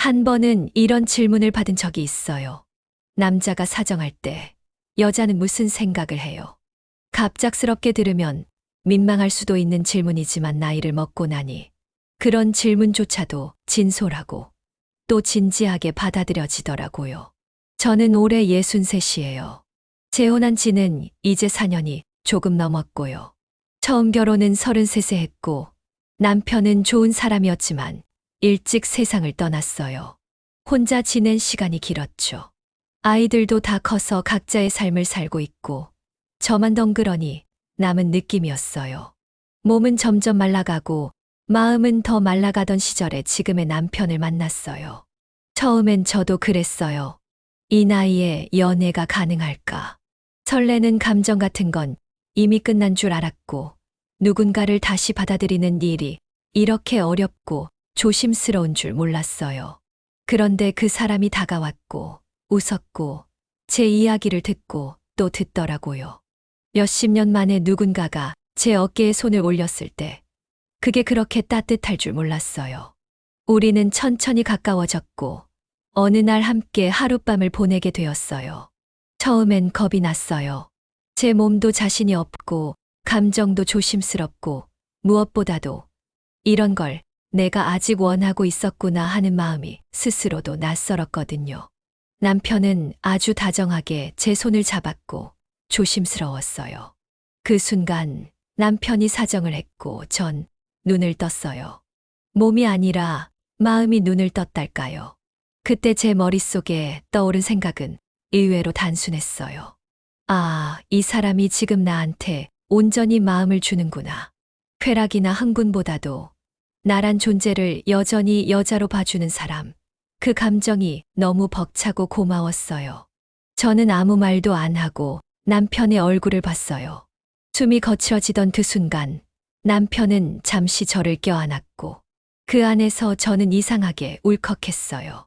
한 번은 이런 질문을 받은 적이 있어요. 남자가 사정할 때 여자는 무슨 생각을 해요? 갑작스럽게 들으면 민망할 수도 있는 질문이지만 나이를 먹고 나니 그런 질문조차도 진솔하고 또 진지하게 받아들여지더라고요. 저는 올해 63이에요. 재혼한 지는 이제 4년이 조금 넘었고요. 처음 결혼은 33세 했고 남편은 좋은 사람이었지만 일찍 세상을 떠났어요. 혼자 지낸 시간이 길었죠. 아이들도 다 커서 각자의 삶을 살고 있고 저만 덩그러니 남은 느낌이었어요. 몸은 점점 말라가고 마음은 더 말라가던 시절에 지금의 남편을 만났어요. 처음엔 저도 그랬어요. 이 나이에 연애가 가능할까? 설레는 감정 같은 건 이미 끝난 줄 알았고 누군가를 다시 받아들이는 일이 이렇게 어렵고 조심스러운 줄 몰랐어요. 그런데 그 사람이 다가왔고 웃었고 제 이야기를 듣고 또 듣더라고요. 몇십 년 만에 누군가가 제 어깨에 손을 올렸을 때 그게 그렇게 따뜻할 줄 몰랐어요. 우리는 천천히 가까워졌고 어느 날 함께 하룻밤을 보내게 되었어요. 처음엔 겁이 났어요. 제 몸도 자신이 없고 감정도 조심스럽고 무엇보다도 이런 걸 내가 아직 원하고 있었구나 하는 마음이 스스로도 낯설었거든요. 남편은 아주 다정하게 제 손을 잡았고 조심스러웠어요. 그 순간 남편이 사정을 했고 전 눈을 떴어요. 몸이 아니라 마음이 눈을 떴달까요? 그때 제 머릿속에 떠오른 생각은 의외로 단순했어요. 아, 이 사람이 지금 나한테 온전히 마음을 주는구나. 쾌락이나 흥분보다도 나란 존재를 여전히 여자로 봐주는 사람. 그 감정이 너무 벅차고 고마웠어요. 저는 아무 말도 안 하고 남편의 얼굴을 봤어요. 숨이 거칠어지던 그 순간 남편은 잠시 저를 껴안았고 그 안에서 저는 이상하게 울컥했어요.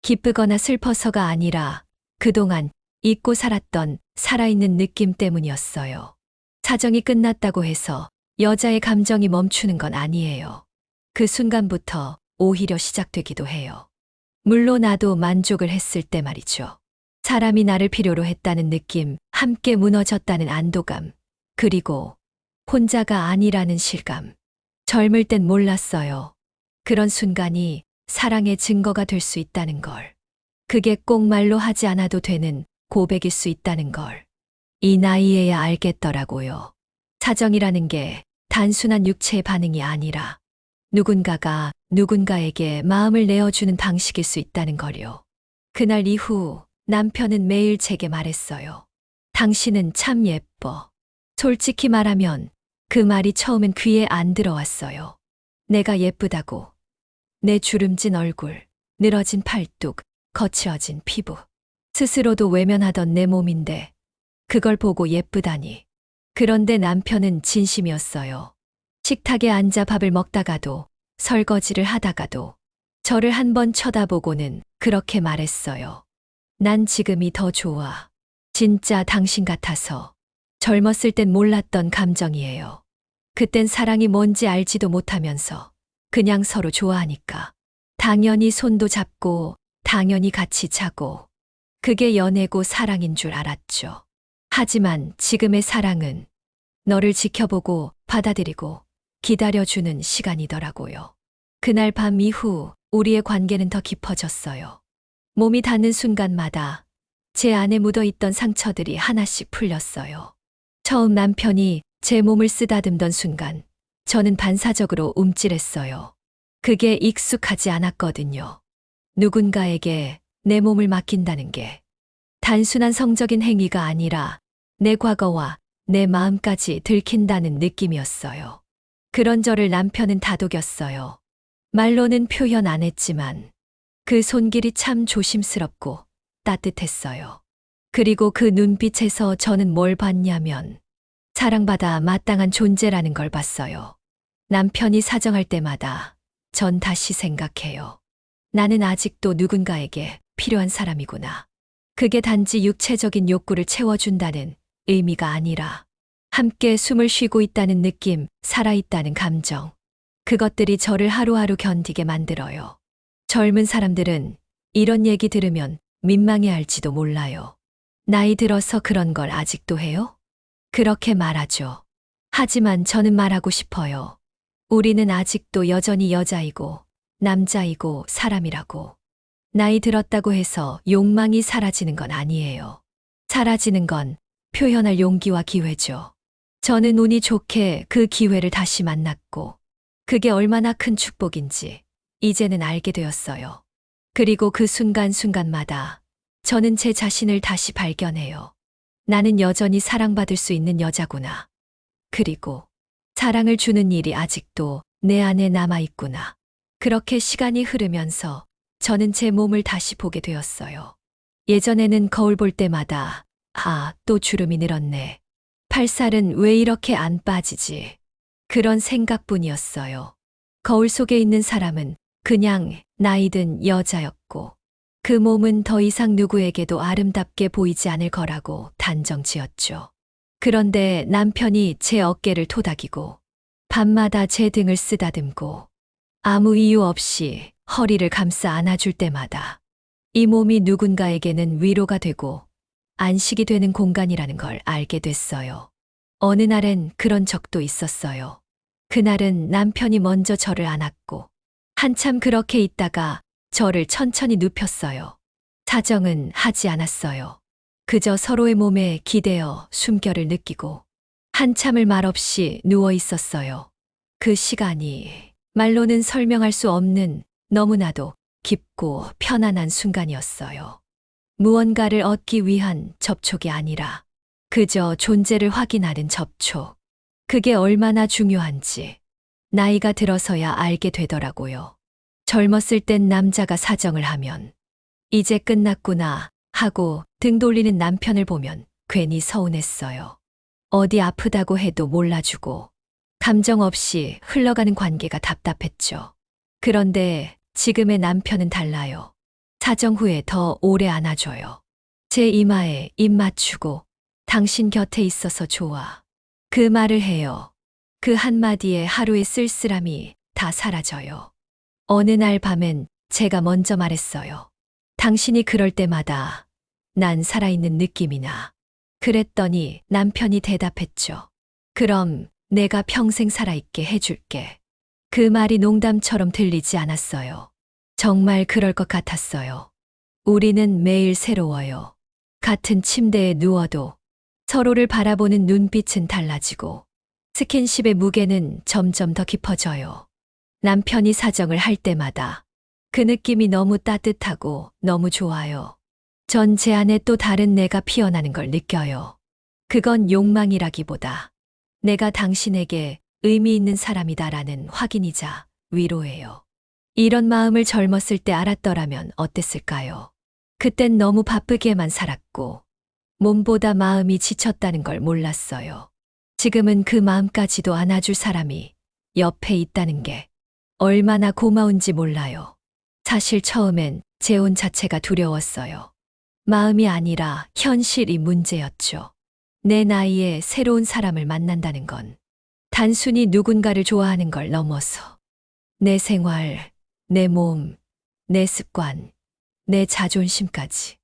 기쁘거나 슬퍼서가 아니라 그동안 잊고 살았던 살아있는 느낌 때문이었어요. 사정이 끝났다고 해서 여자의 감정이 멈추는 건 아니에요. 그 순간부터 오히려 시작되기도 해요. 물론 나도 만족을 했을 때 말이죠. 사람이 나를 필요로 했다는 느낌, 함께 무너졌다는 안도감, 그리고 혼자가 아니라는 실감. 젊을 땐 몰랐어요. 그런 순간이 사랑의 증거가 될 수 있다는 걸. 그게 꼭 말로 하지 않아도 되는 고백일 수 있다는 걸. 이 나이에야 알겠더라고요. 사정이라는 게 단순한 육체의 반응이 아니라 누군가가 누군가에게 마음을 내어주는 방식일 수 있다는 걸요. 그날 이후 남편은 매일 제게 말했어요. 당신은 참 예뻐. 솔직히 말하면 그 말이 처음엔 귀에 안 들어왔어요. 내가 예쁘다고. 내 주름진 얼굴, 늘어진 팔뚝, 거칠어진 피부. 스스로도 외면하던 내 몸인데 그걸 보고 예쁘다니. 그런데 남편은 진심이었어요. 식탁에 앉아 밥을 먹다가도 설거지를 하다가도 저를 한 번 쳐다보고는 그렇게 말했어요. 난 지금이 더 좋아. 진짜 당신 같아서. 젊었을 땐 몰랐던 감정이에요. 그땐 사랑이 뭔지 알지도 못하면서 그냥 서로 좋아하니까. 당연히 손도 잡고 당연히 같이 자고 그게 연애고 사랑인 줄 알았죠. 하지만 지금의 사랑은 너를 지켜보고 받아들이고 기다려주는 시간이더라고요. 그날 밤 이후 우리의 관계는 더 깊어졌어요. 몸이 닿는 순간마다 제 안에 묻어있던 상처들이 하나씩 풀렸어요. 처음 남편이 제 몸을 쓰다듬던 순간 저는 반사적으로 움찔했어요. 그게 익숙하지 않았거든요. 누군가에게 내 몸을 맡긴다는 게 단순한 성적인 행위가 아니라 내 과거와 내 마음까지 들킨다는 느낌이었어요. 그런 저를 남편은 다독였어요. 말로는 표현 안 했지만 그 손길이 참 조심스럽고 따뜻했어요. 그리고 그 눈빛에서 저는 뭘 봤냐면 사랑받아 마땅한 존재라는 걸 봤어요. 남편이 사정할 때마다 전 다시 생각해요. 나는 아직도 누군가에게 필요한 사람이구나. 그게 단지 육체적인 욕구를 채워준다는 의미가 아니라 함께 숨을 쉬고 있다는 느낌, 살아있다는 감정. 그것들이 저를 하루하루 견디게 만들어요. 젊은 사람들은 이런 얘기 들으면 민망해 할지도 몰라요. 나이 들어서 그런 걸 아직도 해요? 그렇게 말하죠. 하지만 저는 말하고 싶어요. 우리는 아직도 여전히 여자이고 남자이고 사람이라고. 나이 들었다고 해서 욕망이 사라지는 건 아니에요. 사라지는 건 표현할 용기와 기회죠. 저는 운이 좋게 그 기회를 다시 만났고, 그게 얼마나 큰 축복인지 이제는 알게 되었어요. 그리고 그 순간순간마다 저는 제 자신을 다시 발견해요. 나는 여전히 사랑받을 수 있는 여자구나. 그리고 사랑을 주는 일이 아직도 내 안에 남아있구나. 그렇게 시간이 흐르면서 저는 제 몸을 다시 보게 되었어요. 예전에는 거울 볼 때마다 또 주름이 늘었네. 팔살은 왜 이렇게 안 빠지지? 그런 생각뿐이었어요. 거울 속에 있는 사람은 그냥 나이든 여자였고, 그 몸은 더 이상 누구에게도 아름답게 보이지 않을 거라고 단정 지었죠. 그런데 남편이 제 어깨를 토닥이고, 밤마다 제 등을 쓰다듬고, 아무 이유 없이 허리를 감싸 안아줄 때마다 이 몸이 누군가에게는 위로가 되고 안식이 되는 공간이라는 걸 알게 됐어요. 어느 날엔 그런 적도 있었어요. 그날은 남편이 먼저 저를 안았고 한참 그렇게 있다가 저를 천천히 눕혔어요. 사정은 하지 않았어요. 그저 서로의 몸에 기대어 숨결을 느끼고 한참을 말없이 누워 있었어요. 그 시간이 말로는 설명할 수 없는 너무나도 깊고 편안한 순간이었어요. 무언가를 얻기 위한 접촉이 아니라 그저 존재를 확인하는 접촉. 그게 얼마나 중요한지 나이가 들어서야 알게 되더라고요. 젊었을 땐 남자가 사정을 하면 이제 끝났구나 하고 등 돌리는 남편을 보면 괜히 서운했어요. 어디 아프다고 해도 몰라주고 감정 없이 흘러가는 관계가 답답했죠. 그런데 지금의 남편은 달라요. 사정 후에 더 오래 안아줘요. 제 이마에 입 맞추고 당신 곁에 있어서 좋아. 그 말을 해요. 그 한마디에 하루의 쓸쓸함이 다 사라져요. 어느 날 밤엔 제가 먼저 말했어요. 당신이 그럴 때마다 난 살아있는 느낌이 나. 그랬더니 남편이 대답했죠. 그럼 내가 평생 살아있게 해줄게. 그 말이 농담처럼 들리지 않았어요. 정말 그럴 것 같았어요. 우리는 매일 새로워요. 같은 침대에 누워도 서로를 바라보는 눈빛은 달라지고 스킨십의 무게는 점점 더 깊어져요. 남편이 사정을 할 때마다 그 느낌이 너무 따뜻하고 너무 좋아요. 전 제 안에 또 다른 내가 피어나는 걸 느껴요. 그건 욕망이라기보다 내가 당신에게 의미 있는 사람이다라는 확인이자 위로예요. 이런 마음을 젊었을 때 알았더라면 어땠을까요? 그땐 너무 바쁘게만 살았고 몸보다 마음이 지쳤다는 걸 몰랐어요. 지금은 그 마음까지도 안아줄 사람이 옆에 있다는 게 얼마나 고마운지 몰라요. 사실 처음엔 재혼 자체가 두려웠어요. 마음이 아니라 현실이 문제였죠. 내 나이에 새로운 사람을 만난다는 건 단순히 누군가를 좋아하는 걸 넘어서 내 생활, 내 몸, 내 습관, 내 자존심까지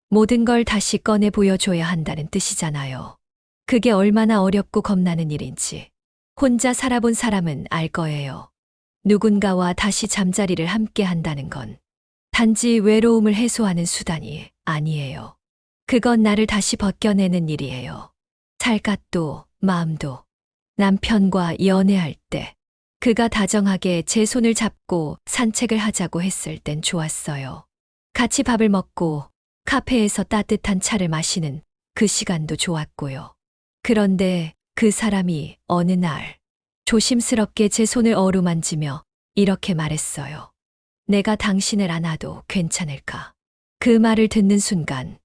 모든 걸 다시 꺼내 보여줘야 한다는 뜻이잖아요. 그게 얼마나 어렵고 겁나는 일인지 혼자 살아본 사람은 알 거예요. 누군가와 다시 잠자리를 함께 한다는 건 단지 외로움을 해소하는 수단이 아니에요. 그건 나를 다시 벗겨내는 일이에요. 살갗도 마음도. 남편과 연애할 때 그가 다정하게 제 손을 잡고 산책을 하자고 했을 땐 좋았어요. 같이 밥을 먹고 카페에서 따뜻한 차를 마시는 그 시간도 좋았고요. 그런데 그 사람이 어느 날 조심스럽게 제 손을 어루만지며 이렇게 말했어요. 내가 당신을 안아도 괜찮을까? 그 말을 듣는 순간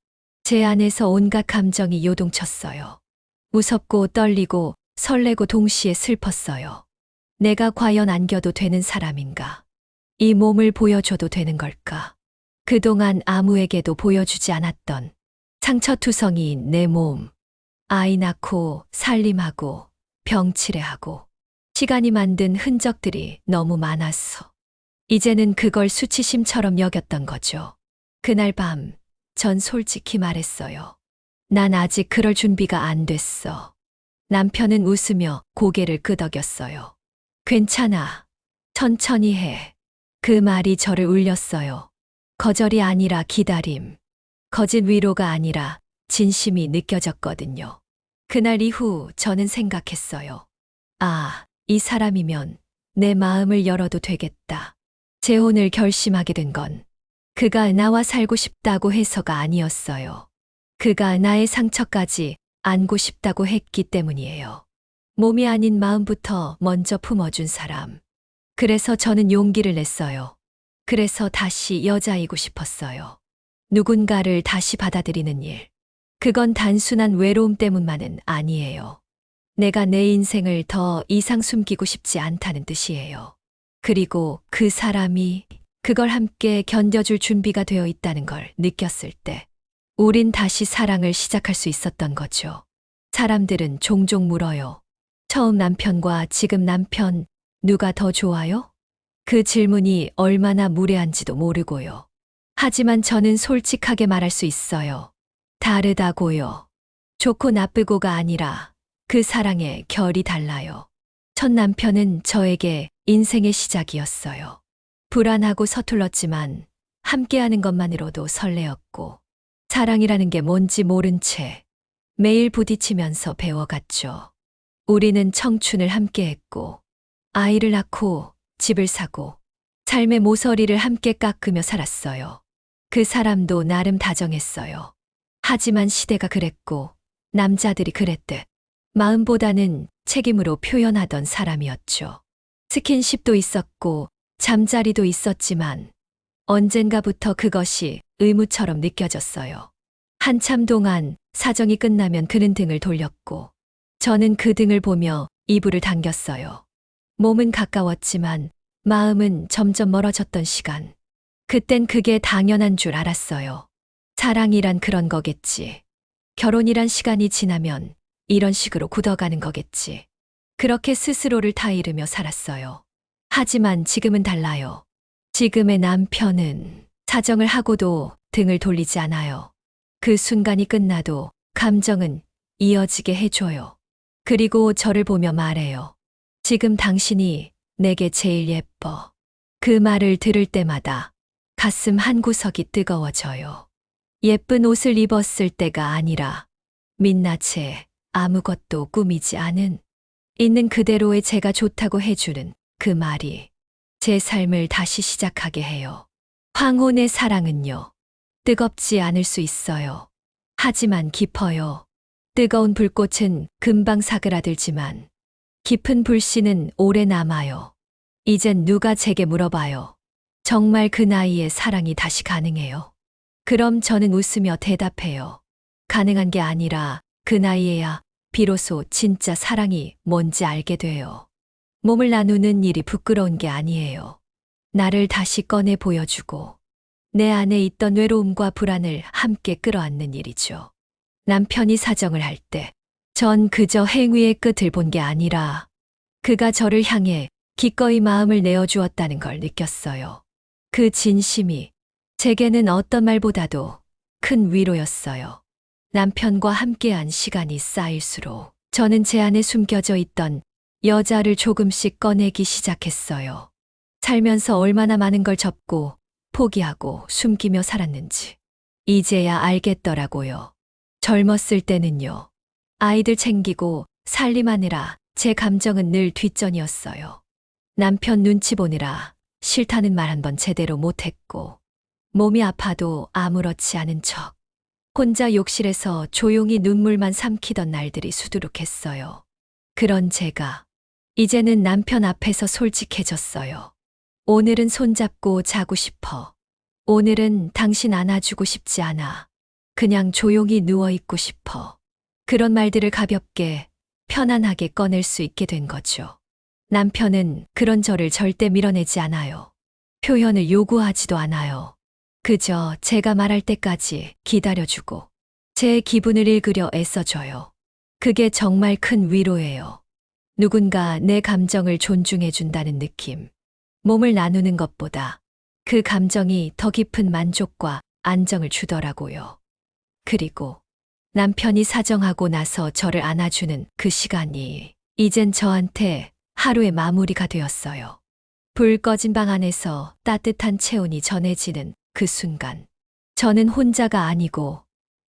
제 안에서 온갖 감정이 요동쳤어요. 무섭고 떨리고 설레고 동시에 슬펐어요. 내가 과연 안겨도 되는 사람인가? 이 몸을 보여줘도 되는 걸까? 그동안 아무에게도 보여주지 않았던 상처투성이인 내 몸. 아이 낳고 살림하고 병치레하고 시간이 만든 흔적들이 너무 많았어. 이제는 그걸 수치심처럼 여겼던 거죠. 그날 밤, 전 솔직히 말했어요. 난 아직 그럴 준비가 안 됐어. 남편은 웃으며 고개를 끄덕였어요. 괜찮아. 천천히 해. 그 말이 저를 울렸어요. 거절이 아니라 기다림. 거짓 위로가 아니라 진심이 느껴졌거든요. 그날 이후 저는 생각했어요. 아, 이 사람이면 내 마음을 열어도 되겠다. 재혼을 결심하게 된 건 그가 나와 살고 싶다고 해서가 아니었어요. 그가 나의 상처까지 안고 싶다고 했기 때문이에요. 몸이 아닌 마음부터 먼저 품어준 사람. 그래서 저는 용기를 냈어요. 그래서 다시 여자이고 싶었어요. 누군가를 다시 받아들이는 일. 그건 단순한 외로움 때문만은 아니에요. 내가 내 인생을 더 이상 숨기고 싶지 않다는 뜻이에요. 그리고 그 사람이 그걸 함께 견뎌줄 준비가 되어 있다는 걸 느꼈을 때, 우린 다시 사랑을 시작할 수 있었던 거죠. 사람들은 종종 물어요. 처음 남편과 지금 남편, 누가 더 좋아요? 그 질문이 얼마나 무례한지도 모르고요. 하지만 저는 솔직하게 말할 수 있어요. 다르다고요. 좋고 나쁘고가 아니라 그 사랑의 결이 달라요. 첫 남편은 저에게 인생의 시작이었어요. 불안하고 서툴렀지만 함께하는 것만으로도 설레었고, 사랑이라는 게 뭔지 모른 채 매일 부딪히면서 배워갔죠. 우리는 청춘을 함께했고, 아이를 낳고 집을 사고, 삶의 모서리를 함께 깎으며 살았어요. 그 사람도 나름 다정했어요. 하지만 시대가 그랬고, 남자들이 그랬듯 마음보다는 책임으로 표현하던 사람이었죠. 스킨십도 있었고 잠자리도 있었지만 언젠가부터 그것이 의무처럼 느껴졌어요. 한참 동안 사정이 끝나면 그는 등을 돌렸고 저는 그 등을 보며 이불을 당겼어요. 몸은 가까웠지만 마음은 점점 멀어졌던 시간. 그땐 그게 당연한 줄 알았어요. 사랑이란 그런 거겠지. 결혼이란 시간이 지나면 이런 식으로 굳어가는 거겠지. 그렇게 스스로를 타이르며 살았어요. 하지만 지금은 달라요. 지금의 남편은 사정을 하고도 등을 돌리지 않아요. 그 순간이 끝나도 감정은 이어지게 해줘요. 그리고 저를 보며 말해요. 지금 당신이 내게 제일 예뻐. 그 말을 들을 때마다 가슴 한구석이 뜨거워져요. 예쁜 옷을 입었을 때가 아니라 민낯에 아무것도 꾸미지 않은 있는 그대로의 제가 좋다고 해주는 그 말이 제 삶을 다시 시작하게 해요. 황혼의 사랑은요, 뜨겁지 않을 수 있어요. 하지만 깊어요. 뜨거운 불꽃은 금방 사그라들지만 깊은 불씨는 오래 남아요. 이젠 누가 제게 물어봐요. 정말 그 나이에 사랑이 다시 가능해요? 그럼 저는 웃으며 대답해요. 가능한 게 아니라 그 나이에야 비로소 진짜 사랑이 뭔지 알게 돼요. 몸을 나누는 일이 부끄러운 게 아니에요. 나를 다시 꺼내 보여주고 내 안에 있던 외로움과 불안을 함께 끌어안는 일이죠. 남편이 사정을 할 때 전 그저 행위의 끝을 본 게 아니라 그가 저를 향해 기꺼이 마음을 내어주었다는 걸 느꼈어요. 그 진심이 제게는 어떤 말보다도 큰 위로였어요. 남편과 함께한 시간이 쌓일수록 저는 제 안에 숨겨져 있던 여자를 조금씩 꺼내기 시작했어요. 살면서 얼마나 많은 걸 접고 포기하고 숨기며 살았는지 이제야 알겠더라고요. 젊었을 때는요. 아이들 챙기고 살림하느라 제 감정은 늘 뒷전이었어요. 남편 눈치 보느라 싫다는 말 한 번 제대로 못했고 몸이 아파도 아무렇지 않은 척 혼자 욕실에서 조용히 눈물만 삼키던 날들이 수두룩했어요. 그런 제가 이제는 남편 앞에서 솔직해졌어요. 오늘은 손잡고 자고 싶어. 오늘은 당신 안아주고 싶지 않아. 그냥 조용히 누워있고 싶어. 그런 말들을 가볍게 편안하게 꺼낼 수 있게 된 거죠. 남편은 그런 저를 절대 밀어내지 않아요. 표현을 요구하지도 않아요. 그저 제가 말할 때까지 기다려주고 제 기분을 읽으려 애써줘요. 그게 정말 큰 위로예요. 누군가 내 감정을 존중해준다는 느낌. 몸을 나누는 것보다 그 감정이 더 깊은 만족과 안정을 주더라고요. 그리고 남편이 사정하고 나서 저를 안아주는 그 시간이 이젠 저한테 하루의 마무리가 되었어요. 불 꺼진 방 안에서 따뜻한 체온이 전해지는 그 순간. 저는 혼자가 아니고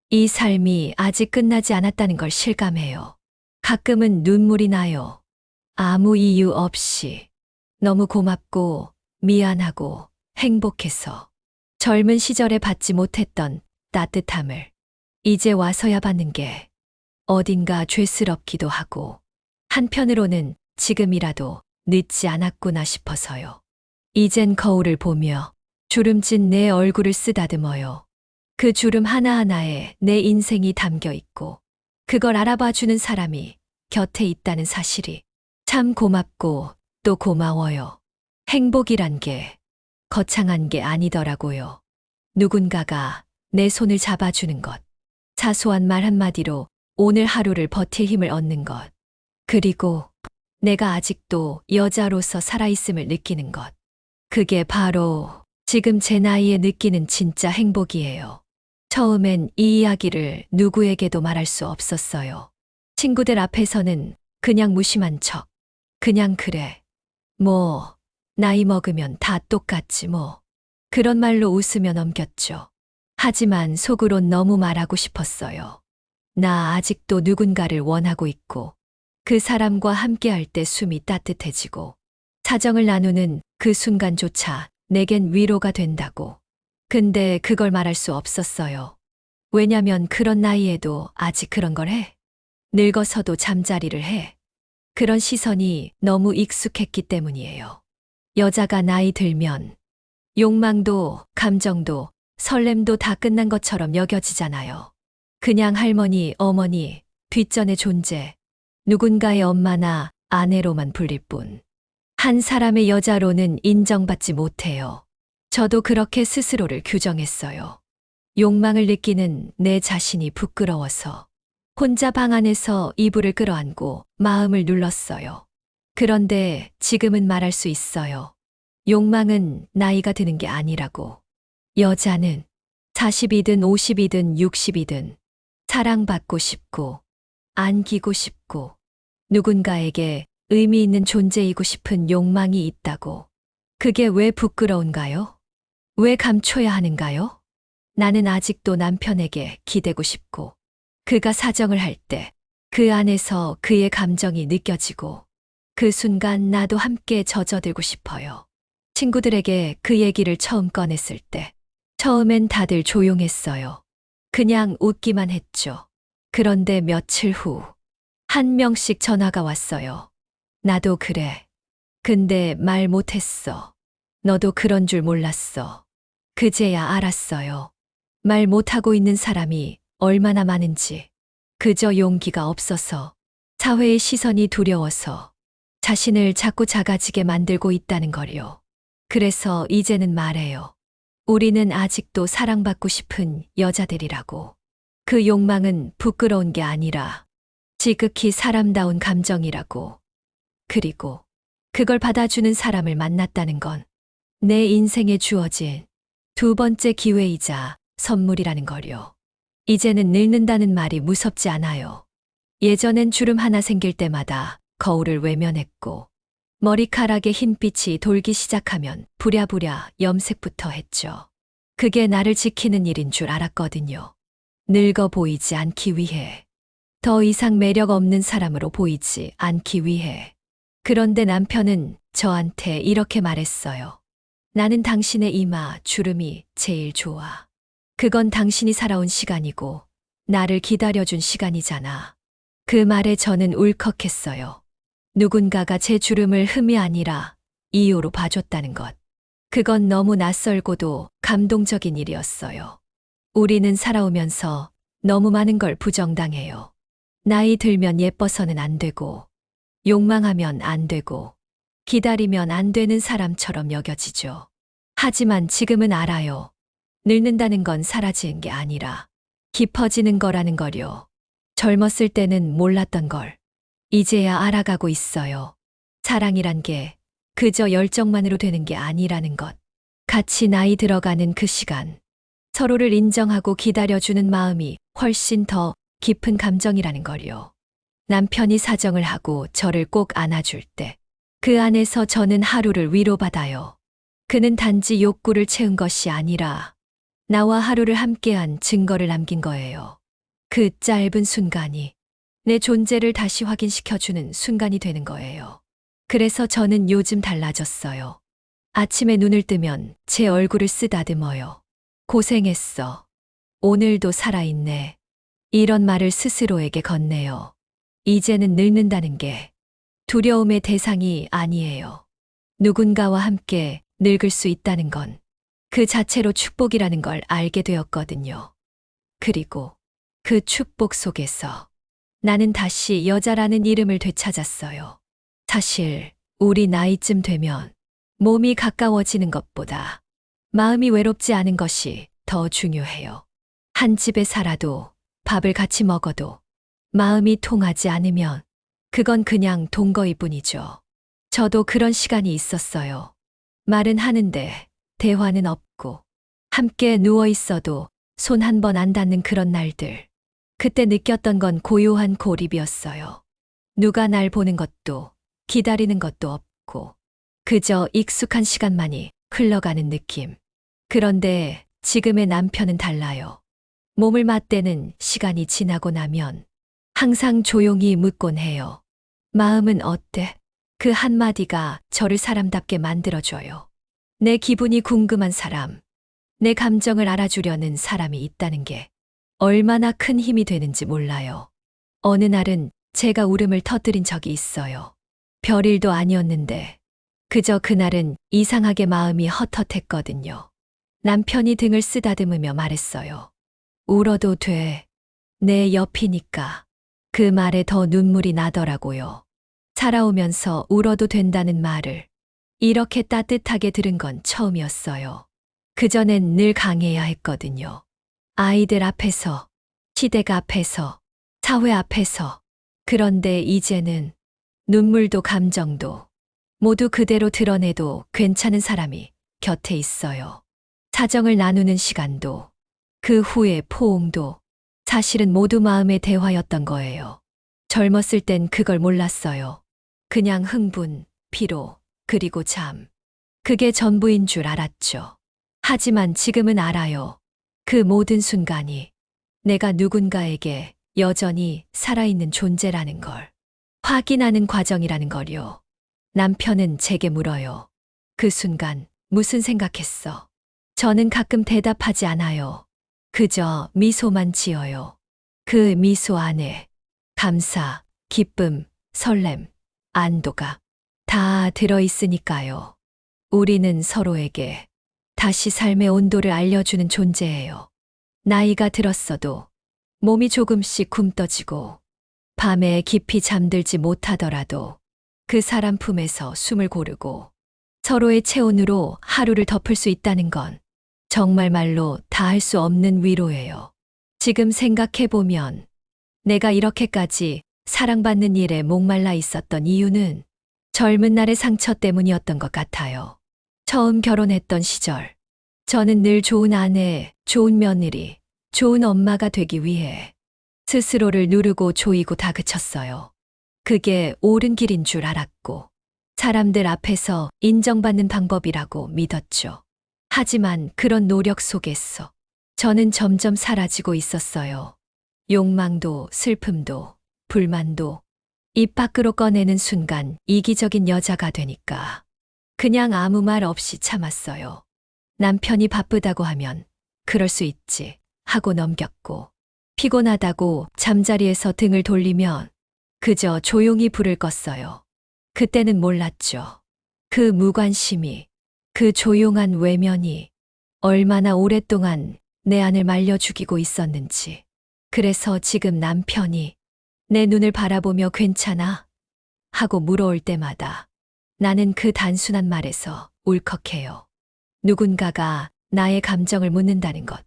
이 삶이 아직 끝나지 않았다는 걸 실감해요. 가끔은 눈물이 나요. 아무 이유 없이. 너무 고맙고 미안하고 행복해서. 젊은 시절에 받지 못했던 따뜻함을 이제 와서야 받는 게 어딘가 죄스럽기도 하고 한편으로는 지금이라도 늦지 않았구나 싶어서요. 이젠 거울을 보며 주름진 내 얼굴을 쓰다듬어요. 그 주름 하나하나에 내 인생이 담겨 있고 그걸 알아봐주는 사람이 곁에 있다는 사실이 참 고맙고 또 고마워요. 행복이란 게 거창한 게 아니더라고요. 누군가가 내 손을 잡아주는 것, 사소한 말 한마디로 오늘 하루를 버틸 힘을 얻는 것, 그리고 내가 아직도 여자로서 살아있음을 느끼는 것. 그게 바로 지금 제 나이에 느끼는 진짜 행복이에요. 처음엔 이 이야기를 누구에게도 말할 수 없었어요. 친구들 앞에서는 그냥 무심한 척. 그냥 그래. 뭐, 나이 먹으면 다 똑같지 뭐. 그런 말로 웃으며 넘겼죠. 하지만 속으론 너무 말하고 싶었어요. 나 아직도 누군가를 원하고 있고, 그 사람과 함께할 때 숨이 따뜻해지고, 사정을 나누는 그 순간조차 내겐 위로가 된다고. 근데 그걸 말할 수 없었어요. 왜냐면 그런 나이에도 아직 그런 걸 해. 늙어서도 잠자리를 해. 그런 시선이 너무 익숙했기 때문이에요. 여자가 나이 들면 욕망도 감정도 설렘도 다 끝난 것처럼 여겨지잖아요. 그냥 할머니, 어머니, 뒷전의 존재, 누군가의 엄마나 아내로만 불릴 뿐. 한 사람의 여자로는 인정받지 못해요. 저도 그렇게 스스로를 규정했어요. 욕망을 느끼는 내 자신이 부끄러워서 혼자 방 안에서 이불을 끌어안고 마음을 눌렀어요. 그런데 지금은 말할 수 있어요. 욕망은 나이가 드는 게 아니라고. 여자는 40이든 50이든 60이든 사랑받고 싶고 안기고 싶고 누군가에게 의미 있는 존재이고 싶은 욕망이 있다고. 그게 왜 부끄러운가요? 왜 감춰야 하는가요? 나는 아직도 남편에게 기대고 싶고 그가 사정을 할 때 그 안에서 그의 감정이 느껴지고 그 순간 나도 함께 젖어들고 싶어요. 친구들에게 그 얘기를 처음 꺼냈을 때 처음엔 다들 조용했어요. 그냥 웃기만 했죠. 그런데 며칠 후 한 명씩 전화가 왔어요. 나도 그래. 근데 말 못했어. 너도 그런 줄 몰랐어. 그제야 알았어요. 말 못하고 있는 사람이 얼마나 많은지. 그저 용기가 없어서, 사회의 시선이 두려워서 자신을 자꾸 작아지게 만들고 있다는 걸요. 그래서 이제는 말해요. 우리는 아직도 사랑받고 싶은 여자들이라고. 그 욕망은 부끄러운 게 아니라 지극히 사람다운 감정이라고. 그리고 그걸 받아주는 사람을 만났다는 건 내 인생에 주어진 두 번째 기회이자 선물이라는 걸요. 이제는 늙는다는 말이 무섭지 않아요. 예전엔 주름 하나 생길 때마다 거울을 외면했고 머리카락에 흰빛이 돌기 시작하면 부랴부랴 염색부터 했죠. 그게 나를 지키는 일인 줄 알았거든요. 늙어 보이지 않기 위해. 더 이상 매력 없는 사람으로 보이지 않기 위해. 그런데 남편은 저한테 이렇게 말했어요. 나는 당신의 이마 주름이 제일 좋아. 그건 당신이 살아온 시간이고 나를 기다려준 시간이잖아. 그 말에 저는 울컥했어요. 누군가가 제 주름을 흠이 아니라 이유로 봐줬다는 것. 그건 너무 낯설고도 감동적인 일이었어요. 우리는 살아오면서 너무 많은 걸 부정당해요. 나이 들면 예뻐서는 안 되고, 욕망하면 안 되고, 기다리면 안 되는 사람처럼 여겨지죠. 하지만 지금은 알아요. 늙는다는 건 사라지는 게 아니라 깊어지는 거라는 걸요. 젊었을 때는 몰랐던 걸 이제야 알아가고 있어요. 사랑이란 게 그저 열정만으로 되는 게 아니라는 것. 같이 나이 들어가는 그 시간. 서로를 인정하고 기다려주는 마음이 훨씬 더 깊은 감정이라는 걸요. 남편이 사정을 하고 저를 꼭 안아줄 때 그 안에서 저는 하루를 위로받아요. 그는 단지 욕구를 채운 것이 아니라 나와 하루를 함께한 증거를 남긴 거예요. 그 짧은 순간이 내 존재를 다시 확인시켜주는 순간이 되는 거예요. 그래서 저는 요즘 달라졌어요. 아침에 눈을 뜨면 제 얼굴을 쓰다듬어요. 고생했어. 오늘도 살아있네. 이런 말을 스스로에게 건네요. 이제는 늙는다는 게 두려움의 대상이 아니에요. 누군가와 함께 늙을 수 있다는 건 그 자체로 축복이라는 걸 알게 되었거든요. 그리고 그 축복 속에서 나는 다시 여자라는 이름을 되찾았어요. 사실 우리 나이쯤 되면 몸이 가까워지는 것보다 마음이 외롭지 않은 것이 더 중요해요. 한 집에 살아도 밥을 같이 먹어도 마음이 통하지 않으면 그건 그냥 동거일 뿐이죠. 저도 그런 시간이 있었어요. 말은 하는데 대화는 없고 함께 누워 있어도 손 한 번 안 닿는 그런 날들. 그때 느꼈던 건 고요한 고립이었어요. 누가 날 보는 것도 기다리는 것도 없고 그저 익숙한 시간만이 흘러가는 느낌. 그런데 지금의 남편은 달라요. 몸을 맞대는 시간이 지나고 나면 항상 조용히 묻곤 해요. 마음은 어때? 그 한마디가 저를 사람답게 만들어줘요. 내 기분이 궁금한 사람, 내 감정을 알아주려는 사람이 있다는 게 얼마나 큰 힘이 되는지 몰라요. 어느 날은 제가 울음을 터뜨린 적이 있어요. 별일도 아니었는데 그저 그날은 이상하게 마음이 헛헛했거든요. 남편이 등을 쓰다듬으며 말했어요. 울어도 돼. 내 옆이니까. 그 말에 더 눈물이 나더라고요. 살아오면서 울어도 된다는 말을 이렇게 따뜻하게 들은 건 처음이었어요. 그전엔 늘 강해야 했거든요. 아이들 앞에서, 시댁 앞에서, 사회 앞에서. 그런데 이제는 눈물도 감정도 모두 그대로 드러내도 괜찮은 사람이 곁에 있어요. 사정을 나누는 시간도 그 후의 포옹도 사실은 모두 마음의 대화였던 거예요. 젊었을 땐 그걸 몰랐어요. 그냥 흥분, 피로, 그리고 잠. 그게 전부인 줄 알았죠. 하지만 지금은 알아요. 그 모든 순간이 내가 누군가에게 여전히 살아있는 존재라는 걸 확인하는 과정이라는 걸요. 남편은 제게 물어요. 그 순간 무슨 생각했어? 저는 가끔 대답하지 않아요. 그저 미소만 지어요. 그 미소 안에 감사, 기쁨, 설렘, 안도가 다 들어있으니까요. 우리는 서로에게 다시 삶의 온도를 알려주는 존재예요. 나이가 들었어도 몸이 조금씩 굼떠지고 밤에 깊이 잠들지 못하더라도 그 사람 품에서 숨을 고르고 서로의 체온으로 하루를 덮을 수 있다는 건 정말 말로 다 할 수 없는 위로예요. 지금 생각해보면 내가 이렇게까지 사랑받는 일에 목말라 있었던 이유는 젊은 날의 상처 때문이었던 것 같아요. 처음 결혼했던 시절, 저는 늘 좋은 아내, 좋은 며느리, 좋은 엄마가 되기 위해 스스로를 누르고 조이고 다그쳤어요. 그게 옳은 길인 줄 알았고, 사람들 앞에서 인정받는 방법이라고 믿었죠. 하지만 그런 노력 속에서 저는 점점 사라지고 있었어요. 욕망도 슬픔도 불만도 입 밖으로 꺼내는 순간 이기적인 여자가 되니까 그냥 아무 말 없이 참았어요. 남편이 바쁘다고 하면 그럴 수 있지 하고 넘겼고, 피곤하다고 잠자리에서 등을 돌리면 그저 조용히 불을 껐어요. 그때는 몰랐죠. 그 무관심이, 그 조용한 외면이 얼마나 오랫동안 내 안을 말려 죽이고 있었는지. 그래서 지금 남편이 내 눈을 바라보며 괜찮아? 하고 물어올 때마다 나는 그 단순한 말에서 울컥해요. 누군가가 나의 감정을 묻는다는 것.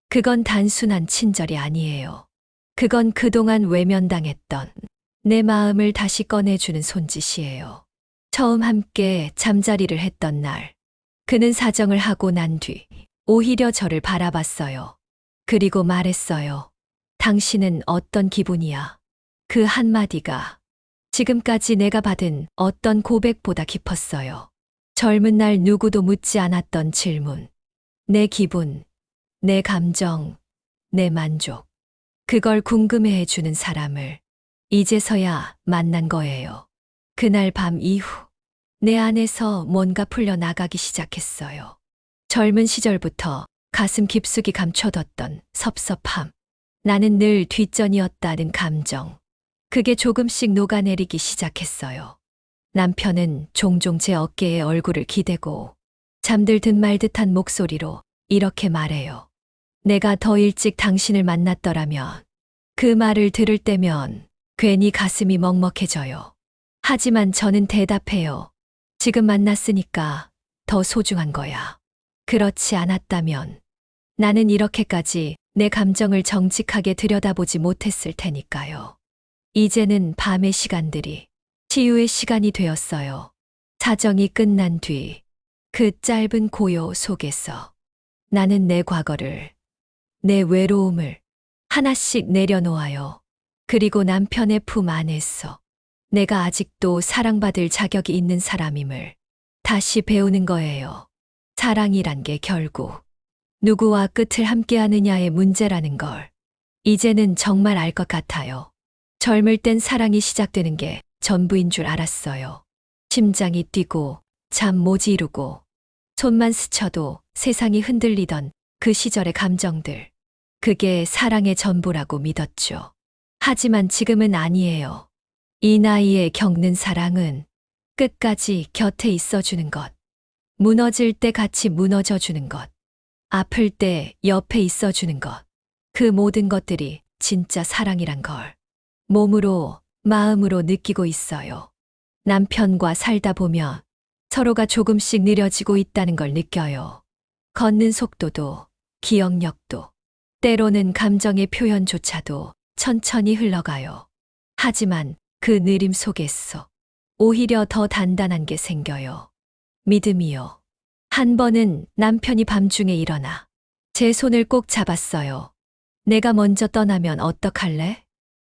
그건 단순한 친절이 아니에요. 그건 그동안 외면당했던 내 마음을 다시 꺼내주는 손짓이에요. 처음 함께 잠자리를 했던 날, 그는 사정을 하고 난 뒤 오히려 저를 바라봤어요. 그리고 말했어요. 당신은 어떤 기분이야? 그 한마디가 지금까지 내가 받은 어떤 고백보다 깊었어요. 젊은 날 누구도 묻지 않았던 질문. 내 기분, 내 감정, 내 만족. 그걸 궁금해해 주는 사람을 이제서야 만난 거예요. 그날 밤 이후 내 안에서 뭔가 풀려나가기 시작했어요. 젊은 시절부터 가슴 깊숙이 감춰뒀던 섭섭함. 나는 늘 뒷전이었다는 감정. 그게 조금씩 녹아내리기 시작했어요. 남편은 종종 제 어깨에 얼굴을 기대고 잠들 듯 말 듯한 목소리로 이렇게 말해요. 내가 더 일찍 당신을 만났더라면. 그 말을 들을 때면 괜히 가슴이 먹먹해져요. 하지만 저는 대답해요. 지금 만났으니까 더 소중한 거야. 그렇지 않았다면 나는 이렇게까지 내 감정을 정직하게 들여다보지 못했을 테니까요. 이제는 밤의 시간들이 치유의 시간이 되었어요. 사정이 끝난 뒤 그 짧은 고요 속에서 나는 내 과거를, 내 외로움을 하나씩 내려놓아요. 그리고 남편의 품 안에서 내가 아직도 사랑받을 자격이 있는 사람임을 다시 배우는 거예요. 사랑이란 게 결국 누구와 끝을 함께 하느냐의 문제라는 걸 이제는 정말 알 것 같아요. 젊을 땐 사랑이 시작되는 게 전부인 줄 알았어요. 심장이 뛰고 잠 못 이루고 손만 스쳐도 세상이 흔들리던 그 시절의 감정들. 그게 사랑의 전부라고 믿었죠. 하지만 지금은 아니에요. 이 나이에 겪는 사랑은 끝까지 곁에 있어주는 것. 무너질 때 같이 무너져주는 것. 아플 때 옆에 있어주는 것. 그 모든 것들이 진짜 사랑이란 걸 몸으로, 마음으로 느끼고 있어요. 남편과 살다 보면 서로가 조금씩 느려지고 있다는 걸 느껴요. 걷는 속도도, 기억력도, 때로는 감정의 표현조차도 천천히 흘러가요. 하지만 그 느림 속에서 오히려 더 단단한 게 생겨요. 믿음이요. 한 번은 남편이 밤중에 일어나 제 손을 꼭 잡았어요. 내가 먼저 떠나면 어떡할래?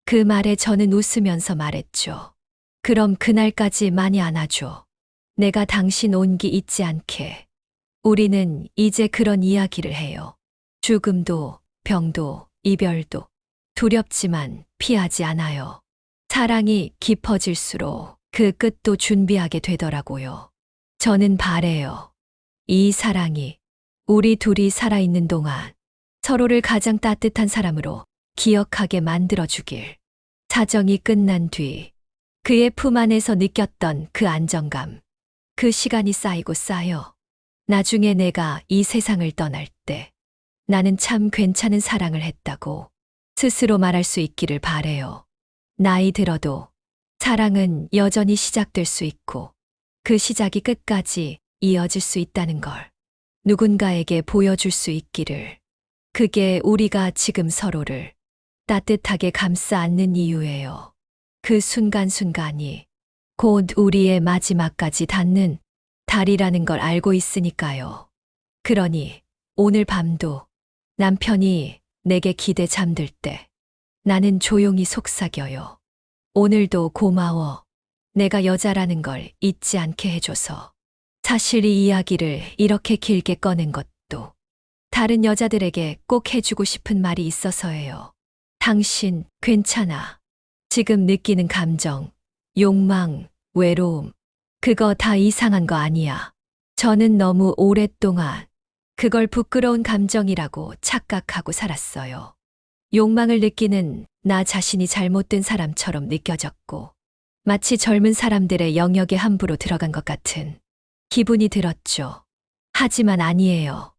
그 말에 저는 웃으면서 말했죠. 그럼 그날까지 많이 안아줘. 내가 당신 온기 잊지 않게. 우리는 이제 그런 이야기를 해요. 죽음도, 병도, 이별도 두렵지만 피하지 않아요. 사랑이 깊어질수록 그 끝도 준비하게 되더라고요. 저는 바래요. 이 사랑이 우리 둘이 살아있는 동안 서로를 가장 따뜻한 사람으로 기억하게 만들어주길. 사정이 끝난 뒤 그의 품 안에서 느꼈던 그 안정감. 그 시간이 쌓이고 쌓여 나중에 내가 이 세상을 떠날 때 나는 참 괜찮은 사랑을 했다고 스스로 말할 수 있기를 바래요. 나이 들어도 사랑은 여전히 시작될 수 있고 그 시작이 끝까지 이어질 수 있다는 걸 누군가에게 보여줄 수 있기를. 그게 우리가 지금 서로를 따뜻하게 감싸 안는 이유예요. 그 순간순간이 곧 우리의 마지막까지 닿는 달이라는 걸 알고 있으니까요. 그러니 오늘 밤도 남편이 내게 기대 잠들 때 나는 조용히 속삭여요. 오늘도 고마워. 내가 여자라는 걸 잊지 않게 해줘서. 사실 이 이야기를 이렇게 길게 꺼낸 것도 다른 여자들에게 꼭 해주고 싶은 말이 있어서예요. 당신 괜찮아. 지금 느끼는 감정, 욕망, 외로움, 그거 다 이상한 거 아니야. 저는 너무 오랫동안 그걸 부끄러운 감정이라고 착각하고 살았어요. 욕망을 느끼는 나 자신이 잘못된 사람처럼 느껴졌고, 마치 젊은 사람들의 영역에 함부로 들어간 것 같은 기분이 들었죠. 하지만 아니에요.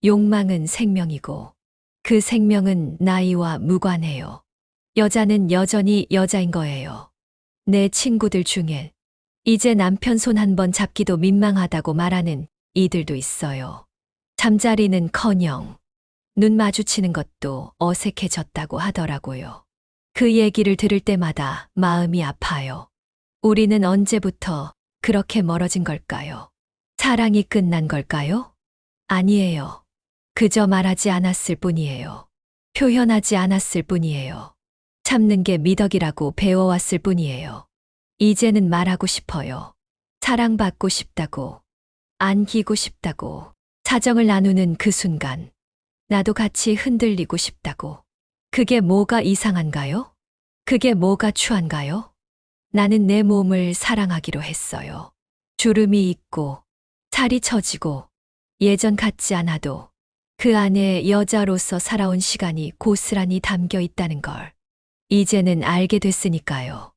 욕망은 생명이고, 그 생명은 나이와 무관해요. 여자는 여전히 여자인 거예요. 내 친구들 중엔 이제 남편 손 한 번 잡기도 민망하다고 말하는 이들도 있어요. 잠자리는커녕 눈 마주치는 것도 어색해졌다고 하더라고요. 그 얘기를 들을 때마다 마음이 아파요. 우리는 언제부터 그렇게 멀어진 걸까요? 사랑이 끝난 걸까요? 아니에요. 그저 말하지 않았을 뿐이에요. 표현하지 않았을 뿐이에요. 참는 게 미덕이라고 배워왔을 뿐이에요. 이제는 말하고 싶어요. 사랑받고 싶다고, 안기고 싶다고, 사정을 나누는 그 순간, 나도 같이 흔들리고 싶다고. 그게 뭐가 이상한가요? 그게 뭐가 추한가요? 나는 내 몸을 사랑하기로 했어요. 주름이 있고, 살이 처지고, 예전 같지 않아도 그 안에 여자로서 살아온 시간이 고스란히 담겨 있다는 걸 이제는 알게 됐으니까요.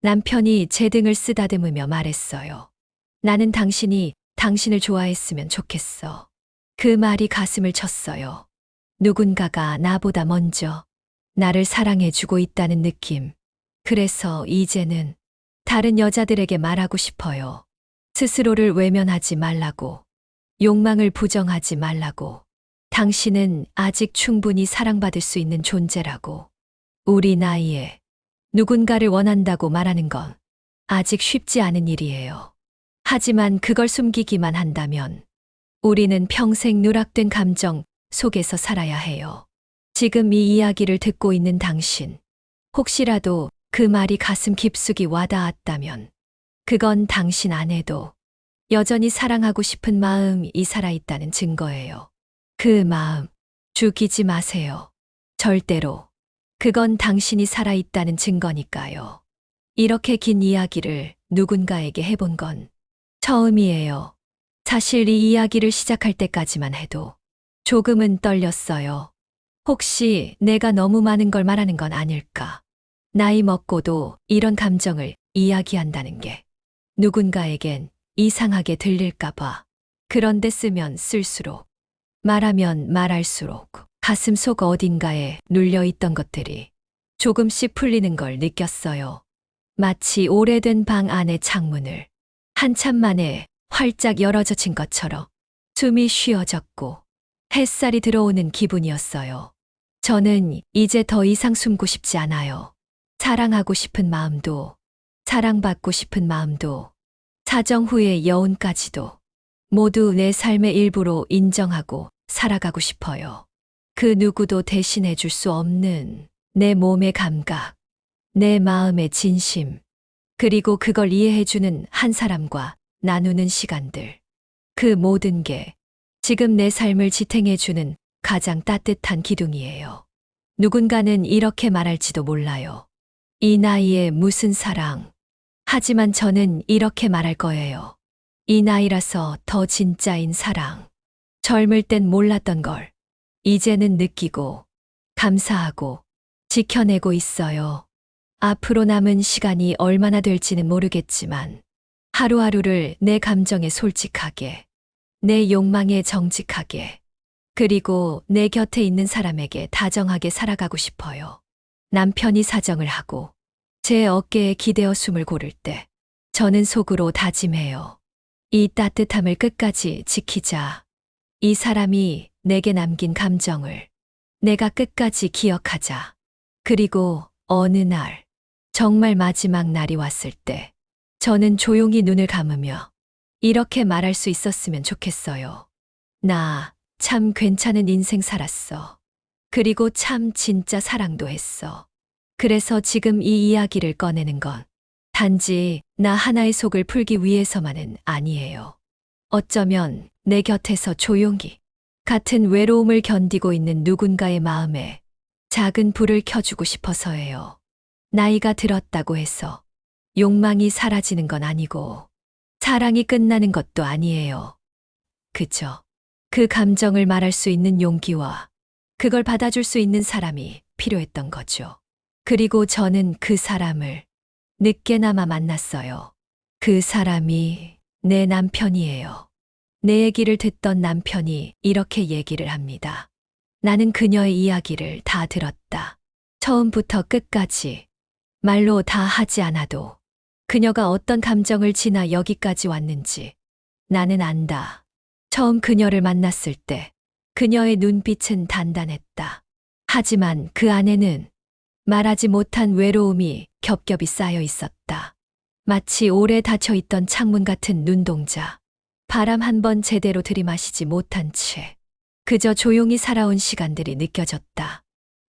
남편이 제 등을 쓰다듬으며 말했어요. 나는 당신이 당신을 좋아했으면 좋겠어. 그 말이 가슴을 쳤어요. 누군가가 나보다 먼저 나를 사랑해주고 있다는 느낌. 그래서 이제는 다른 여자들에게 말하고 싶어요. 스스로를 외면하지 말라고. 욕망을 부정하지 말라고. 당신은 아직 충분히 사랑받을 수 있는 존재라고. 우리 나이에 누군가를 원한다고 말하는 건 아직 쉽지 않은 일이에요. 하지만 그걸 숨기기만 한다면 우리는 평생 누락된 감정 속에서 살아야 해요. 지금 이 이야기를 듣고 있는 당신, 혹시라도 그 말이 가슴 깊숙이 와닿았다면 그건 당신 안에도 여전히 사랑하고 싶은 마음이 살아있다는 증거예요. 그 마음, 죽이지 마세요. 절대로. 그건 당신이 살아있다는 증거니까요. 이렇게 긴 이야기를 누군가에게 해본 건 처음이에요. 사실 이 이야기를 시작할 때까지만 해도 조금은 떨렸어요. 혹시 내가 너무 많은 걸 말하는 건 아닐까? 나이 먹고도 이런 감정을 이야기한다는 게 누군가에겐 이상하게 들릴까봐. 그런데 쓰면 쓸수록, 말하면 말할수록 가슴 속 어딘가에 눌려있던 것들이 조금씩 풀리는 걸 느꼈어요. 마치 오래된 방 안의 창문을 한참 만에 활짝 열어젖힌 것처럼 숨이 쉬어졌고 햇살이 들어오는 기분이었어요. 저는 이제 더 이상 숨고 싶지 않아요. 사랑하고 싶은 마음도, 사랑받고 싶은 마음도, 사정 후의 여운까지도 모두 내 삶의 일부로 인정하고 살아가고 싶어요. 그 누구도 대신해 줄 수 없는 내 몸의 감각, 내 마음의 진심, 그리고 그걸 이해해주는 한 사람과 나누는 시간들. 그 모든 게 지금 내 삶을 지탱해주는 가장 따뜻한 기둥이에요. 누군가는 이렇게 말할지도 몰라요. 이 나이에 무슨 사랑. 하지만 저는 이렇게 말할 거예요. 이 나이라서 더 진짜인 사랑. 젊을 땐 몰랐던 걸 이제는 느끼고 감사하고 지켜내고 있어요. 앞으로 남은 시간이 얼마나 될지는 모르겠지만 하루하루를 내 감정에 솔직하게, 내 욕망에 정직하게, 그리고 내 곁에 있는 사람에게 다정하게 살아가고 싶어요. 남편이 사정을 하고 제 어깨에 기대어 숨을 고를 때 저는 속으로 다짐해요. 이 따뜻함을 끝까지 지키자. 이 사람이 내게 남긴 감정을 내가 끝까지 기억하자. 그리고 어느 날, 정말 마지막 날이 왔을 때 저는 조용히 눈을 감으며 이렇게 말할 수 있었으면 좋겠어요. 나 참 괜찮은 인생 살았어. 그리고 참 진짜 사랑도 했어. 그래서 지금 이 이야기를 꺼내는 건 단지 나 하나의 속을 풀기 위해서만은 아니에요. 어쩌면 내 곁에서 조용히 같은 외로움을 견디고 있는 누군가의 마음에 작은 불을 켜주고 싶어서예요. 나이가 들었다고 해서 욕망이 사라지는 건 아니고 사랑이 끝나는 것도 아니에요. 그저 그 감정을 말할 수 있는 용기와 그걸 받아줄 수 있는 사람이 필요했던 거죠. 그리고 저는 그 사람을 늦게나마 만났어요. 그 사람이 내 남편이에요. 내 얘기를 듣던 남편이 이렇게 얘기를 합니다. 나는 그녀의 이야기를 다 들었다. 처음부터 끝까지 말로 다 하지 않아도 그녀가 어떤 감정을 지나 여기까지 왔는지 나는 안다. 처음 그녀를 만났을 때 그녀의 눈빛은 단단했다. 하지만 그 안에는 말하지 못한 외로움이 겹겹이 쌓여 있었다. 마치 오래 닫혀 있던 창문 같은 눈동자. 바람 한 번 제대로 들이마시지 못한 채 그저 조용히 살아온 시간들이 느껴졌다.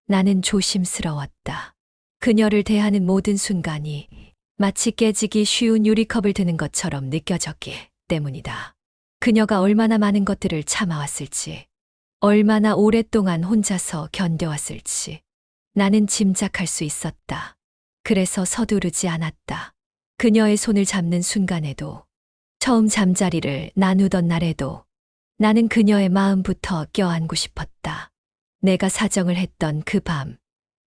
나는 조심스러웠다. 그녀를 대하는 모든 순간이 마치 깨지기 쉬운 유리컵을 드는 것처럼 느껴졌기 때문이다. 그녀가 얼마나 많은 것들을 참아왔을지, 얼마나 오랫동안 혼자서 견뎌왔을지 나는 짐작할 수 있었다. 그래서 서두르지 않았다. 그녀의 손을 잡는 순간에도, 처음 잠자리를 나누던 날에도 나는 그녀의 마음부터 껴안고 싶었다. 내가 사정을 했던 그 밤,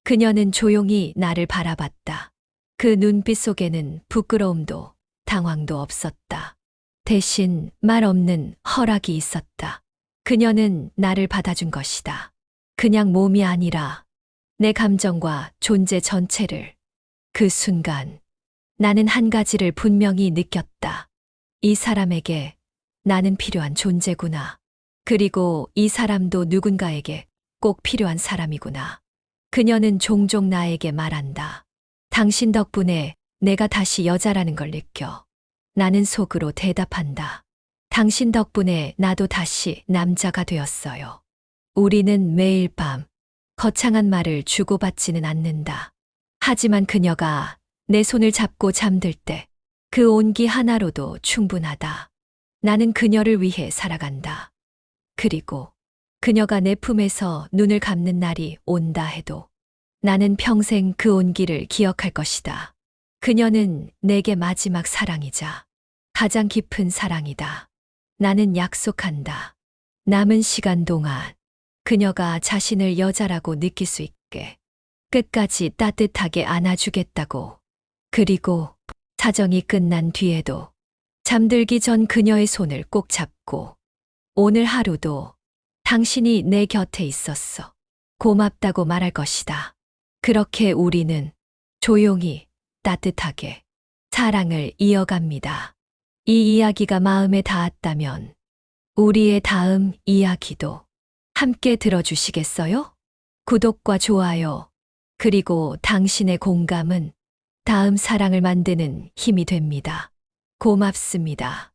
그녀는 조용히 나를 바라봤다. 그 눈빛 속에는 부끄러움도 당황도 없었다. 대신 말 없는 허락이 있었다. 그녀는 나를 받아준 것이다. 그냥 몸이 아니라 내 감정과 존재 전체를. 그 순간 나는 한 가지를 분명히 느꼈다. 이 사람에게 나는 필요한 존재구나. 그리고 이 사람도 누군가에게 꼭 필요한 사람이구나. 그녀는 종종 나에게 말한다. 당신 덕분에 내가 다시 여자라는 걸 느껴. 나는 속으로 대답한다. 당신 덕분에 나도 다시 남자가 되었어요. 우리는 매일 밤 거창한 말을 주고받지는 않는다. 하지만 그녀가 내 손을 잡고 잠들 때 그 온기 하나로도 충분하다. 나는 그녀를 위해 살아간다. 그리고 그녀가 내 품에서 눈을 감는 날이 온다 해도 나는 평생 그 온기를 기억할 것이다. 그녀는 내게 마지막 사랑이자 가장 깊은 사랑이다. 나는 약속한다. 남은 시간 동안 그녀가 자신을 여자라고 느낄 수 있게 끝까지 따뜻하게 안아주겠다고. 그리고 사정이 끝난 뒤에도 잠들기 전 그녀의 손을 꼭 잡고 오늘 하루도 당신이 내 곁에 있었어. 고맙다고 말할 것이다. 그렇게 우리는 조용히 따뜻하게 사랑을 이어갑니다. 이 이야기가 마음에 닿았다면 우리의 다음 이야기도 함께 들어주시겠어요? 구독과 좋아요, 그리고 당신의 공감은 다음 사랑을 만드는 힘이 됩니다. 고맙습니다.